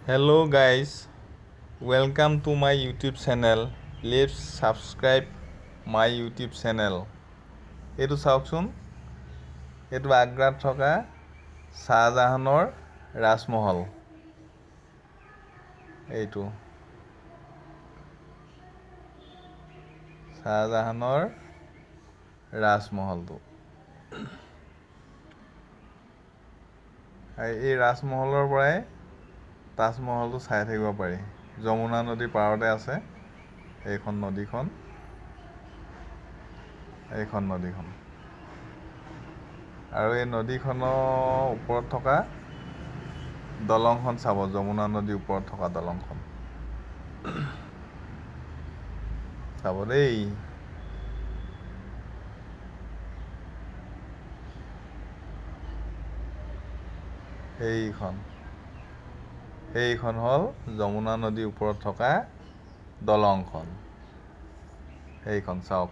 Hello guys, welcome to my YouTube channel. Please subscribe my YouTube channel. এইটো চাওকচোন, এইটো আগ্ৰাত থকা শ্বাহজাহানৰ ৰাজমহল। এইটো শ্বাহজাহানৰ ৰাজমহলটো। এই ৰাজমহলৰ পৰাই তাজমহলটো চাই থাকিব পাৰি। যমুনা নদীৰ পাৰতে আছে এইখন নদীখন। আৰু এই নদীখনৰ ওপৰত থকা দলংখন চাব, যমুনা নদীৰ ওপৰত থকা দলংখন চাব দেই। সেইখন হ'ল যমুনা নদীৰ ওপৰত থকা দলংখন। সেইখন চাওক।